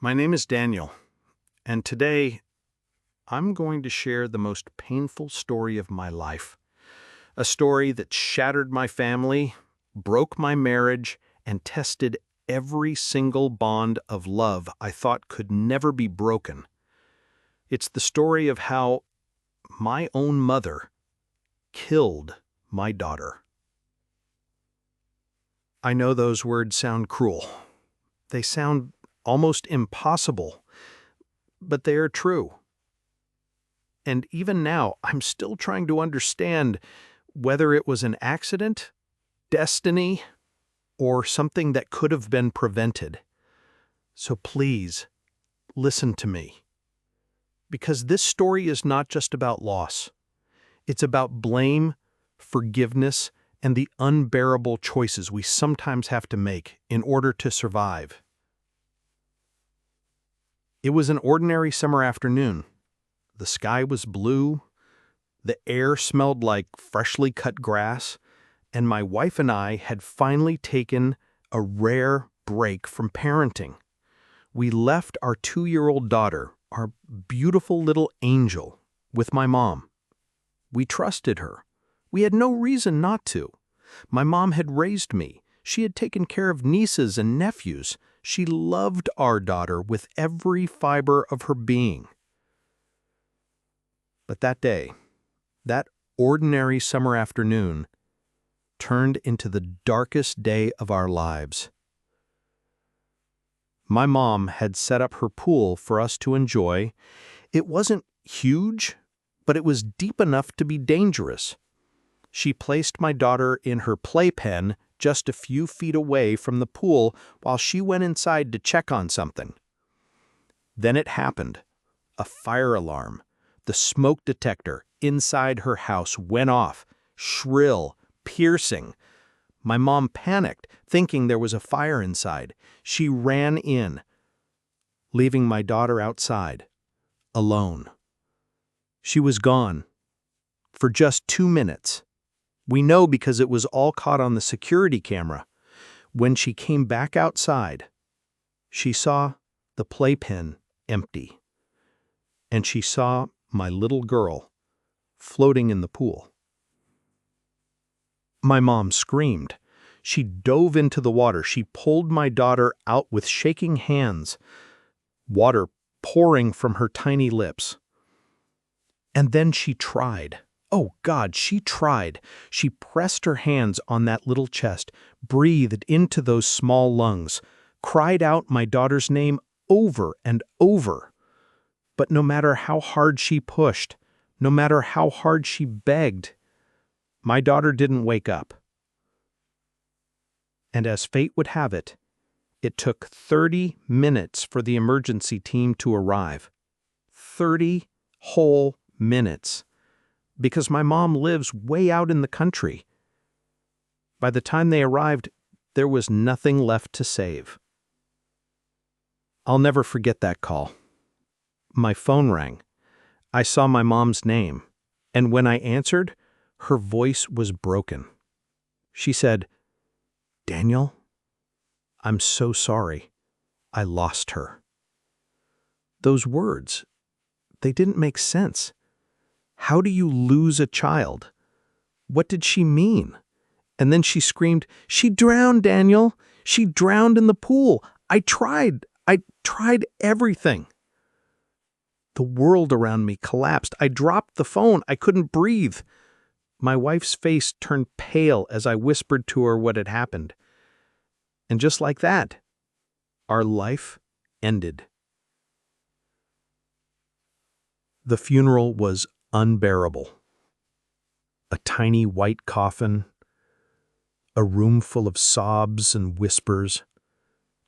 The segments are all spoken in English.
My name is Daniel, and today I'm going to share the most painful story of my life. A story that shattered my family, broke my marriage, and tested every single bond of love I thought could never be broken. It's the story of how my own mother killed my daughter. I know those words sound cruel. They sound almost impossible, but they are true. And even now, I'm still trying to understand whether it was an accident, destiny, or something that could have been prevented. So please, listen to me. Because this story is not just about loss. It's about blame, forgiveness, and the unbearable choices we sometimes have to make in order to survive. It was an ordinary summer afternoon. The sky was blue, the air smelled like freshly cut grass, and my wife and I had finally taken a rare break from parenting. We left our 2-year-old daughter, our beautiful little angel, with my mom. We trusted her. We had no reason not to. My mom had raised me. She had taken care of nieces and nephews. She loved our daughter with every fiber of her being. But that day, that ordinary summer afternoon, turned into the darkest day of our lives. My mom had set up her pool for us to enjoy. It wasn't huge, but it was deep enough to be dangerous. She placed my daughter in her playpen just a few feet away from the pool while she went inside to check on something. Then it happened. A fire alarm. The smoke detector inside her house went off, shrill, piercing. My mom panicked, thinking there was a fire inside. She ran in, leaving my daughter outside, alone. She was gone for just 2 minutes. We know because it was all caught on the security camera. When she came back outside, she saw the playpen empty, and she saw my little girl floating in the pool. My mom screamed. She dove into the water. She pulled my daughter out with shaking hands, water pouring from her tiny lips. And then she tried. Oh God, she tried. She pressed her hands on that little chest, breathed into those small lungs, cried out my daughter's name over and over. But no matter how hard she pushed, no matter how hard she begged, my daughter didn't wake up. And as fate would have it, it took 30 minutes for the emergency team to arrive. 30 whole minutes. Because my mom lives way out in the country. By the time they arrived, there was nothing left to save. I'll never forget that call. My phone rang. I saw my mom's name, and when I answered, her voice was broken. She said, "Daniel, I'm so sorry. I lost her." Those words, they didn't make sense. How do you lose a child? What did she mean? And then she screamed, "She drowned, Daniel. She drowned in the pool. I tried everything." The world around me collapsed. I dropped the phone. I couldn't breathe. My wife's face turned pale as I whispered to her what had happened. And just like that, our life ended. The funeral was unbearable. A tiny white coffin, a room full of sobs and whispers.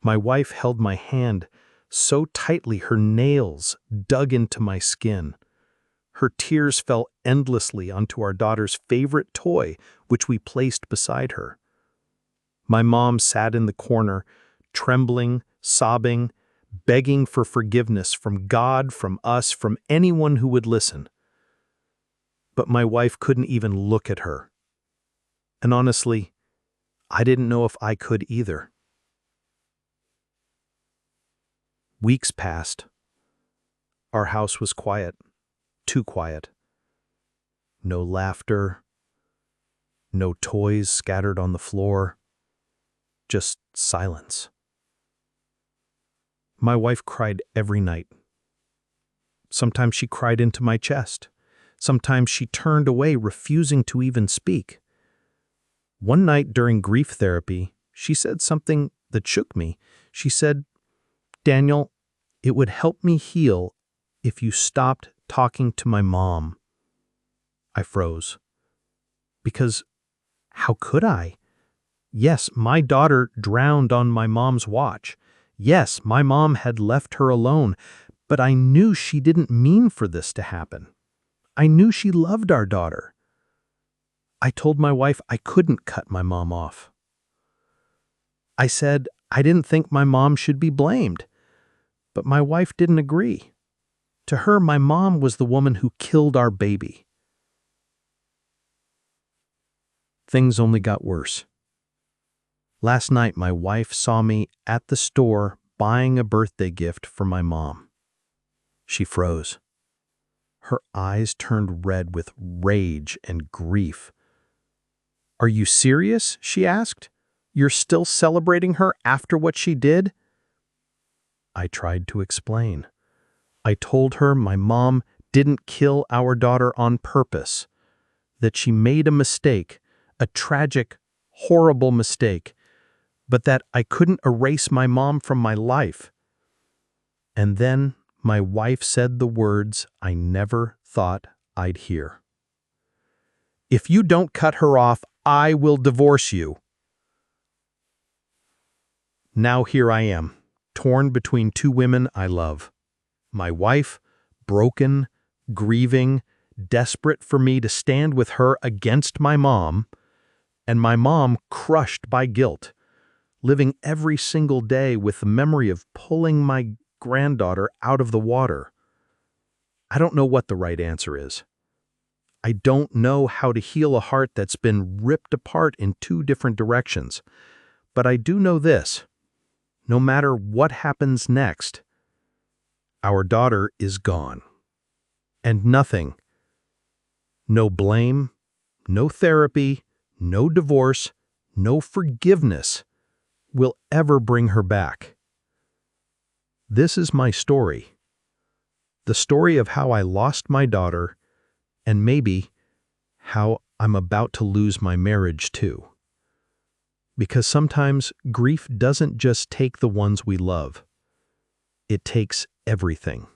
My wife held my hand so tightly her nails dug into my skin. Her tears fell endlessly onto our daughter's favorite toy, which we placed beside her. My mom sat in the corner, trembling, sobbing, begging for forgiveness from God, from us, from anyone who would listen. But my wife couldn't even look at her. And honestly, I didn't know if I could either. Weeks passed. Our house was quiet, too quiet. No laughter, no toys scattered on the floor, just silence. My wife cried every night. Sometimes she cried into my chest. Sometimes she turned away, refusing to even speak. One night during grief therapy, she said something that shook me. She said, "Daniel, it would help me heal if you stopped talking to my mom." I froze. Because how could I? Yes, my daughter drowned on my mom's watch. Yes, my mom had left her alone, but I knew she didn't mean for this to happen. I knew she loved our daughter. I told my wife I couldn't cut my mom off. I said I didn't think my mom should be blamed, but my wife didn't agree. To her, my mom was the woman who killed our baby. Things only got worse. Last night, my wife saw me at the store buying a birthday gift for my mom. She froze. Her eyes turned red with rage and grief. "Are you serious?" she asked. "You're still celebrating her after what she did?" I tried to explain. I told her my mom didn't kill our daughter on purpose, that she made a mistake, a tragic, horrible mistake, but that I couldn't erase my mom from my life. And then my wife said the words I never thought I'd hear. "If you don't cut her off, I will divorce you." Now here I am, torn between two women I love. My wife, broken, grieving, desperate for me to stand with her against my mom, and my mom crushed by guilt, living every single day with the memory of pulling my granddaughter out of the water. I don't know what the right answer is. I don't know how to heal a heart that's been ripped apart in two different directions. But I do know this: no matter what happens next, our daughter is gone. And nothing, no blame, no therapy, no divorce, no forgiveness will ever bring her back. This is my story. The story of how I lost my daughter, and maybe how I'm about to lose my marriage too. Because sometimes grief doesn't just take the ones we love. It takes everything.